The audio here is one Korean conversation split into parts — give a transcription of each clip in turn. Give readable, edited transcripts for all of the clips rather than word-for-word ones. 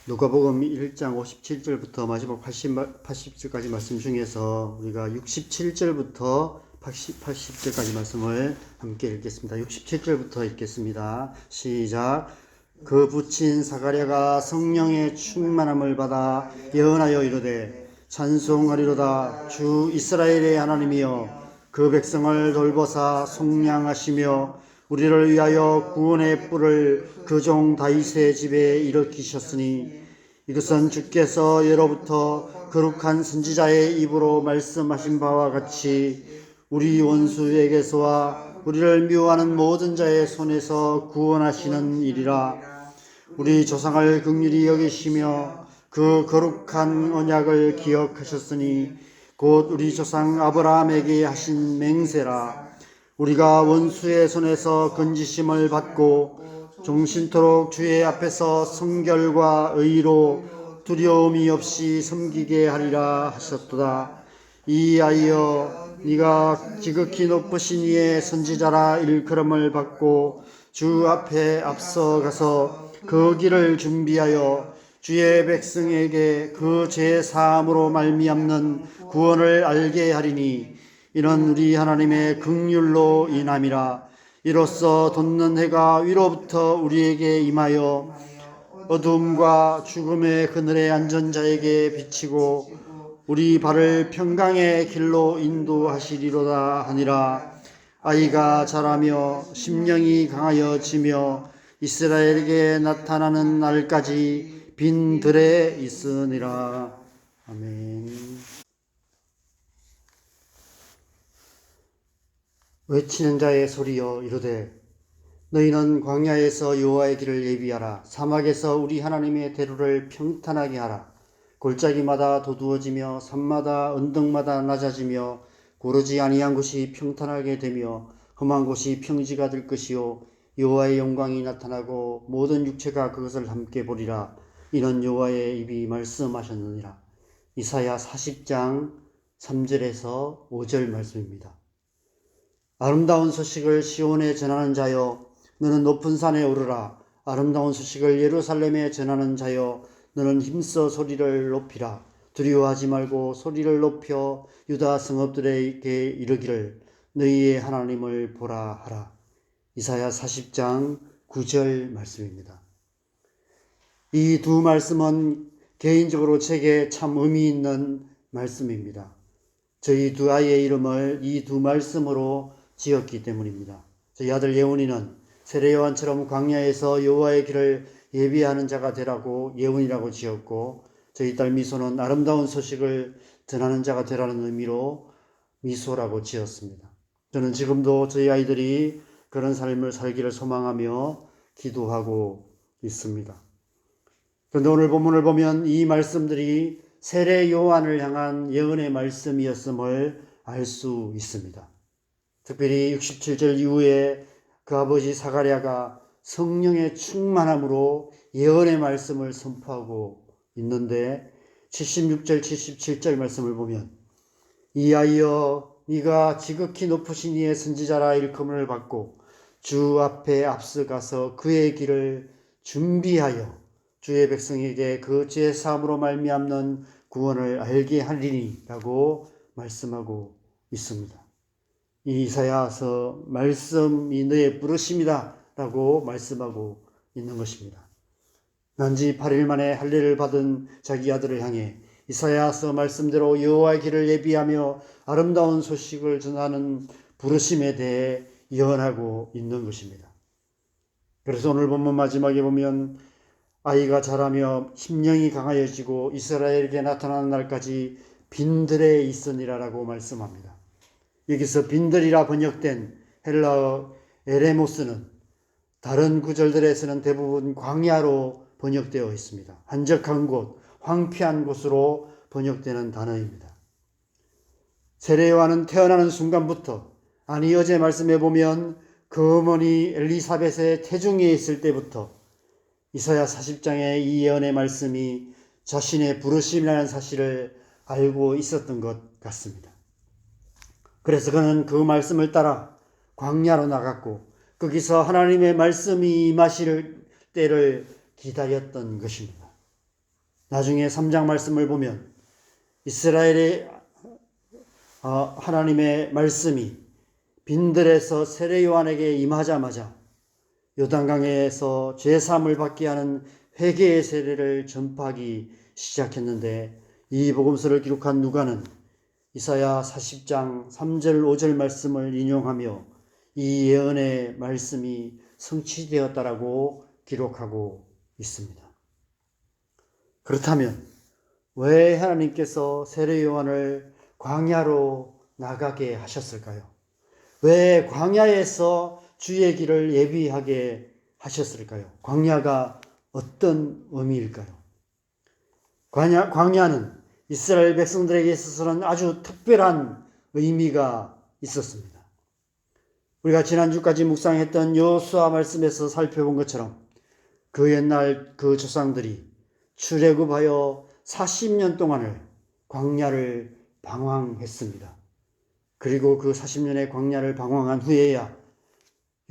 누가복음 1장 57절부터 마지막 80절까지 말씀 중에서 우리가 67절부터 80절까지 말씀을 함께 읽겠습니다. 67절부터 읽겠습니다. 시작. 그 붙인 사가랴가 성령의 충만함을 받아 예언하여 이르되 찬송하리로다. 주 이스라엘의 하나님이여 그 백성을 돌보사 속량하시며 우리를 위하여 구원의 뿔을 그 종 다윗의 집에 일으키셨으니 이것은 주께서 예로부터 거룩한 선지자의 입으로 말씀하신 바와 같이 우리 원수에게서와 우리를 미워하는 모든 자의 손에서 구원하시는 일이라. 우리 조상을 긍휼히 여기시며 그 거룩한 언약을 기억하셨으니 곧 우리 조상 아브라함에게 하신 맹세라. 우리가 원수의 손에서 건지심을 받고 종신토록 주의 앞에서 성결과 의로 두려움이 없이 섬기게 하리라 하셨도다. 이하여 네가 지극히 높으신 이의 선지자라 일컬음을 받고 주 앞에 앞서가서 그 길을 준비하여 주의 백성에게 그 죄 사함으로 말미암는 구원을 알게 하리니 이는 우리 하나님의 긍휼로 인함이라. 이로써 돋는 해가 위로부터 우리에게 임하여 어둠과 죽음의 그늘에 앉은 자에게 비치고 우리 발을 평강의 길로 인도하시리로다 하니라. 아이가 자라며 심령이 강하여지며 이스라엘에게 나타나는 날까지 빈 들에 있으니라. 아멘. 외치는 자의 소리여 이르되 너희는 광야에서 여호와의 길을 예비하라. 사막에서 우리 하나님의 대로를 평탄하게 하라. 골짜기마다 도두어지며 산마다 언덕마다 낮아지며 고르지 아니한 곳이 평탄하게 되며 험한 곳이 평지가 될 것이요 여호와의 영광이 나타나고 모든 육체가 그것을 함께 보리라. 이는 여호와의 입이 말씀하셨느니라. 이사야 40장 3절에서 5절 말씀입니다. 아름다운 소식을 시온에 전하는 자여 너는 높은 산에 오르라. 아름다운 소식을 예루살렘에 전하는 자여 너는 힘써 소리를 높이라. 두려워하지 말고 소리를 높여 유다 성읍들에게 이르기를 너희의 하나님을 보라 하라. 이사야 40장 9절 말씀입니다. 이 두 말씀은 개인적으로 제게 참 의미 있는 말씀입니다. 저희 두 아이의 이름을 이 두 말씀으로 지었기 때문입니다. 저희 아들 예훈이는 세례요한처럼 광야에서 여호와의 길을 예비하는 자가 되라고 예훈이라고 지었고, 저희 딸 미소는 아름다운 소식을 전하는 자가 되라는 의미로 미소라고 지었습니다. 저는 지금도 저희 아이들이 그런 삶을 살기를 소망하며 기도하고 있습니다. 그런데 오늘 본문을 보면 이 말씀들이 세례 요한을 향한 예언의 말씀이었음을 알 수 있습니다. 특별히 67절 이후에 그 아버지 사가랴가 성령의 충만함으로 예언의 말씀을 선포하고 있는데 76절 77절 말씀을 보면 이하여 네가 지극히 높으신 이의 선지자라 일컬음을 받고 주 앞에 앞서가서 그의 길을 준비하여 주의 백성에게 그 죄 사함으로 말미암는 구원을 알게 하리니 라고 말씀하고 있습니다. 이 이사야서 말씀이 너의 부르심이다 라고 말씀하고 있는 것입니다. 난지 8일 만에 할례를 받은 자기 아들을 향해 이사야서 말씀대로 여호와의 길을 예비하며 아름다운 소식을 전하는 부르심에 대해 예언하고 있는 것입니다. 그래서 오늘 본문 마지막에 보면 아이가 자라며 심령이 강하여지고 이스라엘에게 나타나는 날까지 빈들에 있으니라 라고 말씀합니다. 여기서 빈들이라 번역된 헬라어 에레모스는 다른 구절들에서는 대부분 광야로 번역되어 있습니다. 한적한 곳, 황폐한 곳으로 번역되는 단어입니다. 세례요한은 태어나는 순간부터, 아니 어제 말씀해 보면 그 어머니 엘리사벳의 태중에 있을 때부터 이사야 40장의 이 예언의 말씀이 자신의 부르심이라는 사실을 알고 있었던 것 같습니다. 그래서 그는 그 말씀을 따라 광야로 나갔고 거기서 하나님의 말씀이 임하실 때를 기다렸던 것입니다. 나중에 3장 말씀을 보면 이스라엘의 하나님의 말씀이 빈들에서 세례 요한에게 임하자마자 요단강에서 죄사함을 받게 하는 회개의 세례를 전파하기 시작했는데, 이 복음서를 기록한 누가는 이사야 40장 3절 5절 말씀을 인용하며 이 예언의 말씀이 성취되었다라고 기록하고 있습니다. 그렇다면 왜 하나님께서 세례 요한을 광야로 나가게 하셨을까요? 왜 광야에서 주의 길을 예비하게 하셨을까요? 광야가 어떤 의미일까요? 광야는 이스라엘 백성들에게 있어서는 아주 특별한 의미가 있었습니다. 우리가 지난주까지 묵상했던 여호수아 말씀에서 살펴본 것처럼 그 옛날 그 조상들이 출애굽하여 40년 동안을 광야를 방황했습니다. 그리고 그 40년의 광야를 방황한 후에야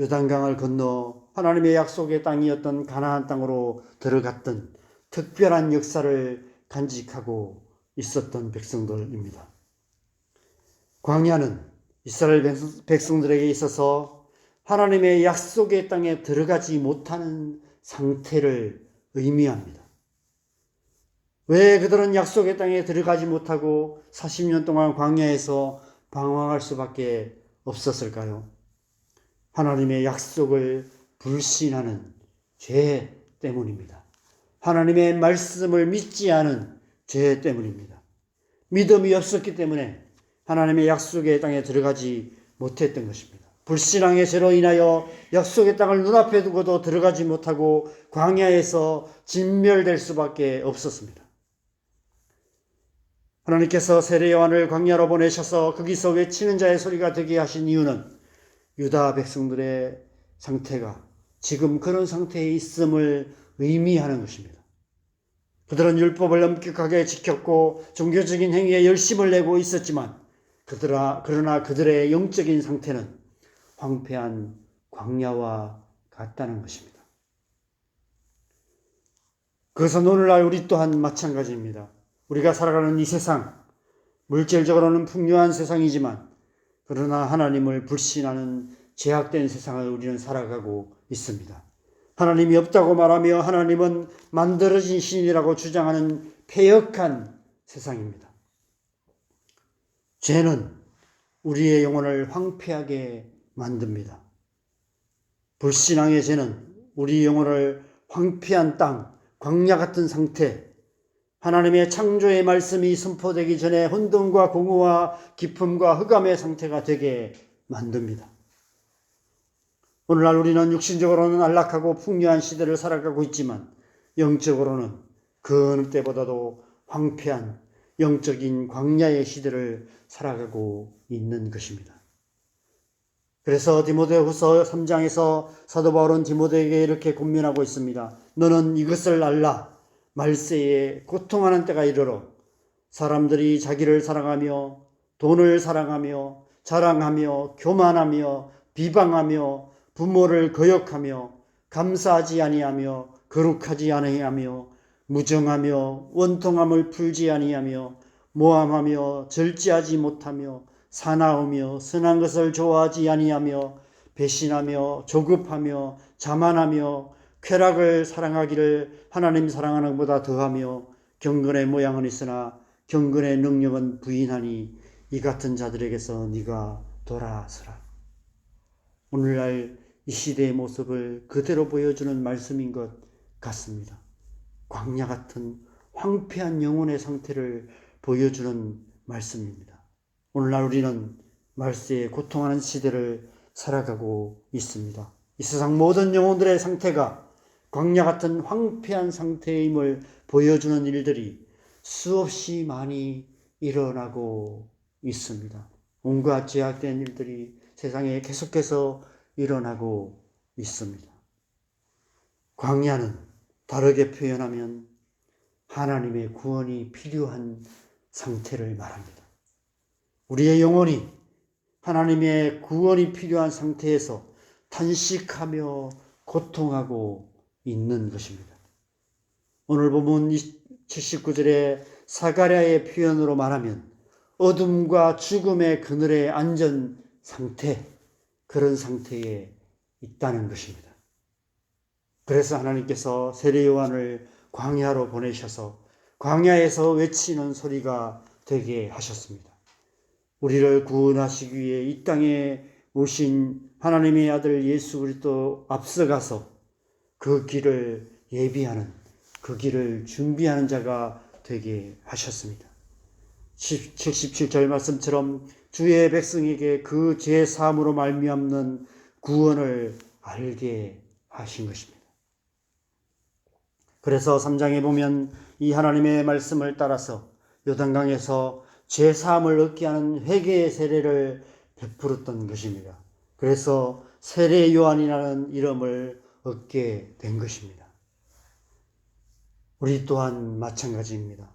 요단강을 건너 하나님의 약속의 땅이었던 가나안 땅으로 들어갔던 특별한 역사를 간직하고 있었던 백성들입니다. 광야는 이스라엘 백성들에게 있어서 하나님의 약속의 땅에 들어가지 못하는 상태를 의미합니다. 왜 그들은 약속의 땅에 들어가지 못하고 40년 동안 광야에서 방황할 수밖에 없었을까요? 하나님의 약속을 불신하는 죄 때문입니다. 하나님의 말씀을 믿지 않은 죄 때문입니다. 믿음이 없었기 때문에 하나님의 약속의 땅에 들어가지 못했던 것입니다. 불신앙의 죄로 인하여 약속의 땅을 눈앞에 두고도 들어가지 못하고 광야에서 진멸될 수밖에 없었습니다. 하나님께서 세례 요한을 광야로 보내셔서 거기서 외치는 자의 소리가 되게 하신 이유는 유다 백성들의 상태가 지금 그런 상태에 있음을 의미하는 것입니다. 그들은 율법을 엄격하게 지켰고 종교적인 행위에 열심을 내고 있었지만 그러나 그들의 영적인 상태는 황폐한 광야와 같다는 것입니다. 그것은 오늘날 우리 또한 마찬가지입니다. 우리가 살아가는 이 세상, 물질적으로는 풍요한 세상이지만 그러나 하나님을 불신하는 죄악된 세상을 우리는 살아가고 있습니다. 하나님이 없다고 말하며 하나님은 만들어진 신이라고 주장하는 패역한 세상입니다. 죄는 우리의 영혼을 황폐하게 만듭니다. 불신앙의 죄는 우리 영혼을 황폐한 땅, 광야 같은 상태, 하나님의 창조의 말씀이 선포되기 전에 혼돈과 공허와 기품과 흑암의 상태가 되게 만듭니다. 오늘날 우리는 육신적으로는 안락하고 풍요한 시대를 살아가고 있지만 영적으로는 그 어느 때보다도 황폐한 영적인 광야의 시대를 살아가고 있는 것입니다. 그래서 디모데후서 3장에서 사도 바울은 디모데에게 이렇게 권면하고 있습니다. 너는 이것을 알라. 말세에 고통하는 때가 이르러 사람들이 자기를 사랑하며 돈을 사랑하며 자랑하며 교만하며 비방하며 부모를 거역하며 감사하지 아니하며 거룩하지 아니하며 무정하며 원통함을 풀지 아니하며 모함하며 절제하지 못하며 사나우며 선한 것을 좋아하지 아니하며 배신하며 조급하며 자만하며 쾌락을 사랑하기를 하나님 사랑하는 것보다 더하며 경건의 모양은 있으나 경건의 능력은 부인하니 이 같은 자들에게서 네가 돌아서라. 오늘날 이 시대의 모습을 그대로 보여주는 말씀인 것 같습니다. 광야 같은 황폐한 영혼의 상태를 보여주는 말씀입니다. 오늘날 우리는 말세에 고통하는 시대를 살아가고 있습니다. 이 세상 모든 영혼들의 상태가 광야 같은 황폐한 상태임을 보여주는 일들이 수없이 많이 일어나고 있습니다. 온갖 죄악된 일들이 세상에 계속해서 일어나고 있습니다. 광야는 다르게 표현하면 하나님의 구원이 필요한 상태를 말합니다. 우리의 영혼이 하나님의 구원이 필요한 상태에서 탄식하며 고통하고 있는 것입니다. 오늘 본문 79절에 사가랴의 표현으로 말하면 어둠과 죽음의 그늘에 앉은 상태, 그런 상태에 있다는 것입니다. 그래서 하나님께서 세례 요한을 광야로 보내셔서 광야에서 외치는 소리가 되게 하셨습니다. 우리를 구원하시기 위해 이 땅에 오신 하나님의 아들 예수 그리스도 앞서가서 그 길을 예비하는, 그 길을 준비하는 자가 되게 하셨습니다. 77절 말씀처럼 주의 백성에게 그 죄 사함으로 말미암는 구원을 알게 하신 것입니다. 그래서 3장에 보면 이 하나님의 말씀을 따라서 요단강에서 죄 사함을 얻게 하는 회개의 세례를 베풀었던 것입니다. 그래서 세례 요한이라는 이름을 얻게 된 것입니다. 우리 또한 마찬가지입니다.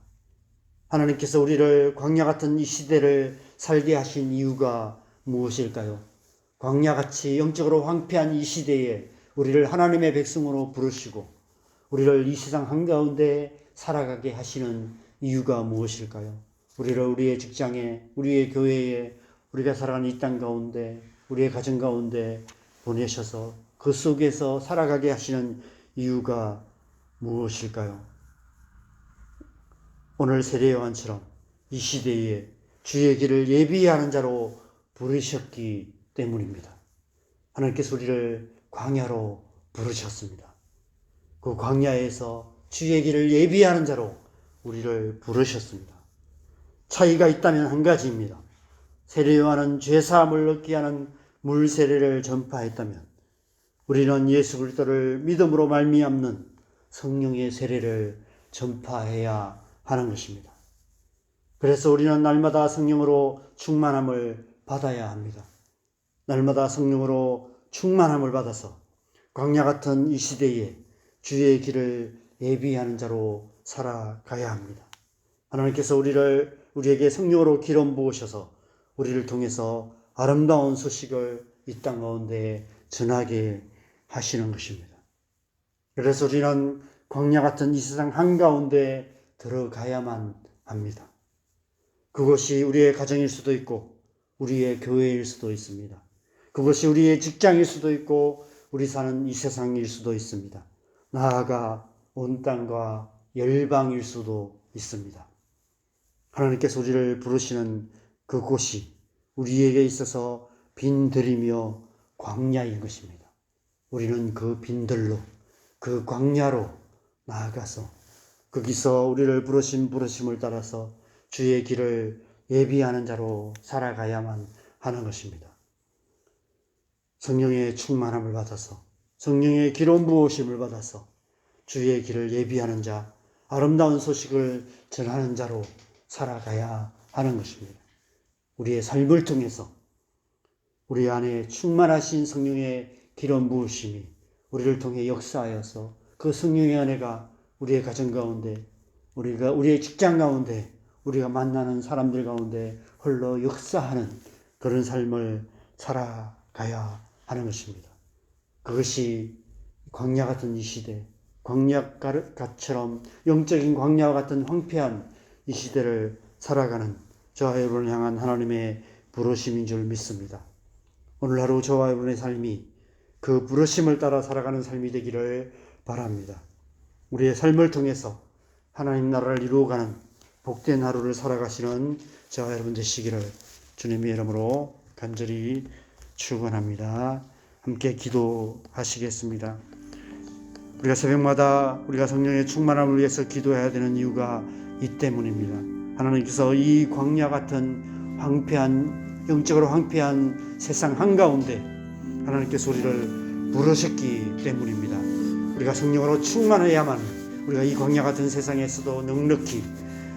하나님께서 우리를 광야 같은 이 시대를 살게 하신 이유가 무엇일까요? 광야같이 영적으로 황폐한 이 시대에 우리를 하나님의 백성으로 부르시고 우리를 이 세상 한가운데 살아가게 하시는 이유가 무엇일까요? 우리를 우리의 직장에, 우리의 교회에, 우리가 살아가는 이 땅 가운데, 우리의 가정 가운데 보내셔서 그 속에서 살아가게 하시는 이유가 무엇일까요? 오늘 세례 요한처럼 이 시대에 주의 길을 예비하는 자로 부르셨기 때문입니다. 하나님께서 우리를 광야로 부르셨습니다. 그 광야에서 주의 길을 예비하는 자로 우리를 부르셨습니다. 차이가 있다면 한 가지입니다. 세례 요한은 죄사함을 얻게 하는 물 세례를 전파했다면 우리는 예수 그리스도를 믿음으로 말미암는 성령의 세례를 전파해야 하는 것입니다. 그래서 우리는 날마다 성령으로 충만함을 받아야 합니다. 날마다 성령으로 충만함을 받아서 광야 같은 이 시대에 주의 길을 예비하는 자로 살아가야 합니다. 하나님께서 우리에게 성령으로 기름 부으셔서 우리를 통해서 아름다운 소식을 이 땅 가운데 전하게 하시는 것입니다. 그래서 우리는 광야 같은 이 세상 한가운데 들어가야만 합니다. 그것이 우리의 가정일 수도 있고 우리의 교회일 수도 있습니다. 그것이 우리의 직장일 수도 있고 우리 사는 이 세상일 수도 있습니다. 나아가 온 땅과 열방일 수도 있습니다. 하나님께서 우리를 부르시는 그곳이 우리에게 있어서 빈들이며 광야인 것입니다. 우리는 그 빈들로, 그 광야로 나아가서 거기서 우리를 부르심을 따라서 주의 길을 예비하는 자로 살아가야만 하는 것입니다. 성령의 충만함을 받아서, 성령의 기름 부으심을 받아서 주의 길을 예비하는 자, 아름다운 소식을 전하는 자로 살아가야 하는 것입니다. 우리의 삶을 통해서 우리 안에 충만하신 성령의 기름 부으심이 우리를 통해 역사하여서 그 성령의 은혜가 우리의 가정 가운데, 우리의 직장 가운데, 우리가 만나는 사람들 가운데 흘러 역사하는 그런 삶을 살아가야 하는 것입니다. 그것이 광야 같은 이 시대, 광야처럼 영적인 광야와 같은 황폐한 이 시대를 살아가는 저와 여러분을 향한 하나님의 부르심인 줄 믿습니다. 오늘 하루 저와 여러분의 삶이 그 부르심을 따라 살아가는 삶이 되기를 바랍니다. 우리의 삶을 통해서 하나님 나라를 이루어가는 복된 하루를 살아가시는 저와 여러분 되시기를 주님의 이름으로 간절히 축원합니다. 함께 기도하시겠습니다. 우리가 새벽마다 우리가 성령의 충만함을 위해서 기도해야 되는 이유가 이 때문입니다. 하나님께서 이 광야 같은 황폐한, 영적으로 황폐한 세상 한가운데 하나님께서 우리를 부르셨기 때문입니다. 우리가 성령으로 충만해야만 우리가 이 광야 같은 세상에서도 넉넉히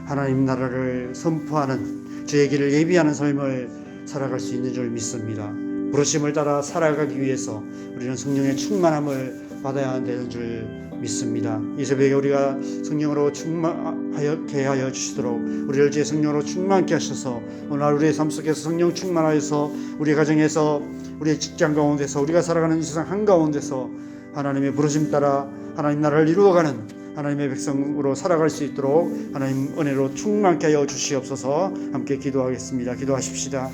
하나님 나라를 선포하는 주의 길을 예비하는 삶을 살아갈 수 있는 줄 믿습니다. 부르심을 따라 살아가기 위해서 우리는 성령의 충만함을 받아야 되는 줄 믿습니다. 이 새벽에 우리가 성령으로 충만하게 하여 주시도록 우리를 주의 성령으로 충만케 하셔서 오늘 우리의 삶 속에서 성령 충만하여서 우리 가정에서 우리의 직장 가운데서 우리가 살아가는 이 세상 한가운데서 하나님의 부르심 따라 하나님 나라를 이루어가는 하나님의 백성으로 살아갈 수 있도록 하나님 은혜로 충만케 하여 주시옵소서. 함께 기도하겠습니다. 기도하십시다.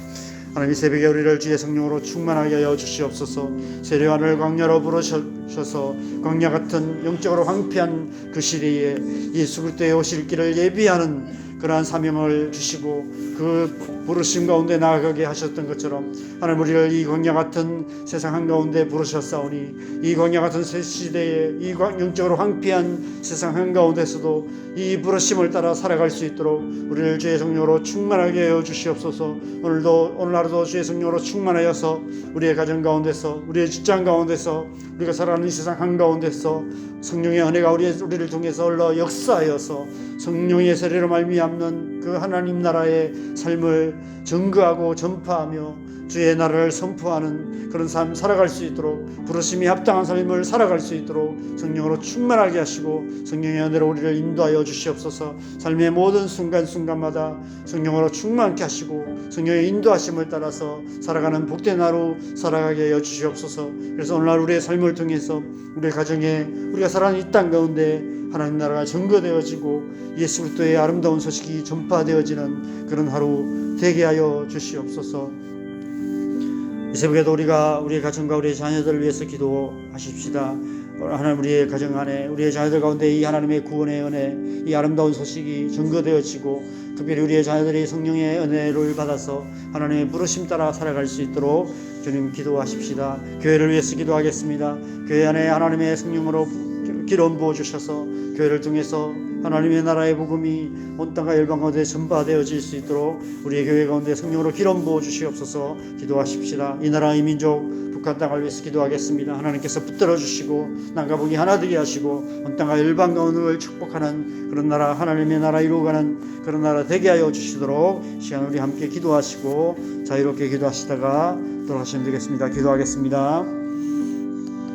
하나님, 이 새벽에 우리를 주의 성령으로 충만하게 하여 주시옵소서. 세례 요한을 광야로 부르셔서 광야 같은 영적으로 황폐한 그 시대에 예수 그리스도의 오실 길을 예비하는 그러한 사명을 주시고 그 부르심 가운데 나아가게 하셨던 것처럼 하나님, 우리를 이 광야 같은 세상 한가운데 부르셨사오니 이 광야 같은 새 시대에 이 영적으로 황폐한 세상 한가운데서도 이 부르심을 따라 살아갈 수 있도록 우리를 주의 성령으로 충만하게 하여 주시옵소서. 오늘 하루도 주의 성령으로 충만하여서 우리의 가정 가운데서, 우리의 직장 가운데서, 우리가 살아가는 이 세상 한가운데서 성령의 은혜가 우리를 통해서 흘러 역사하여서 성령의 세례로 말미암는 그 하나님 나라의 삶을 증거하고 전파하며 주의 나라를 선포하는 그런 삶 살아갈 수 있도록, 부르심이 합당한 삶을 살아갈 수 있도록 성령으로 충만하게 하시고 성령의 은혜로 우리를 인도하여 주시옵소서. 삶의 모든 순간순간마다 성령으로 충만케 하시고 성령의 인도하심을 따라서 살아가는 복된 하루 살아가게 하여 주시옵소서. 그래서 오늘날 우리의 삶을 통해서 우리의 가정에, 우리가 살아가는 이 땅 가운데 하나님 나라가 증거되어지고 예수 그리스도의 아름다운 소식이 전파되어지는 그런 하루 되게 하여 주시옵소서. 이 새벽에도 우리가 우리의 가정과 우리의 자녀들을 위해서 기도하십시다. 하나님, 우리의 가정 안에, 우리의 자녀들 가운데 이 하나님의 구원의 은혜, 이 아름다운 소식이 증거되어지고 특별히 우리의 자녀들이 성령의 은혜를 받아서 하나님의 부르심 따라 살아갈 수 있도록 주님 기도하십시다. 교회를 위해서 기도하겠습니다. 교회 안에 하나님의 성령으로 기름 부어주셔서 교회를 통해서 하나님의 나라의 복음이 온 땅과 열방 가운데 전파되어질 수 있도록 우리의 교회 가운데 성령으로 기름 부어주시옵소서. 기도하십시다. 이 나라, 이 민족, 북한 땅을 위해서 기도하겠습니다. 하나님께서 붙들어 주시고 남과 북이 하나 되게 하시고 온 땅과 열방 가운데를 축복하는 그런 나라, 하나님의 나라 이루어가는 그런 나라 되게 하여 주시도록 시간 우리 함께 기도하시고 자유롭게 기도하시다가 돌아가시면 되겠습니다. 기도하겠습니다.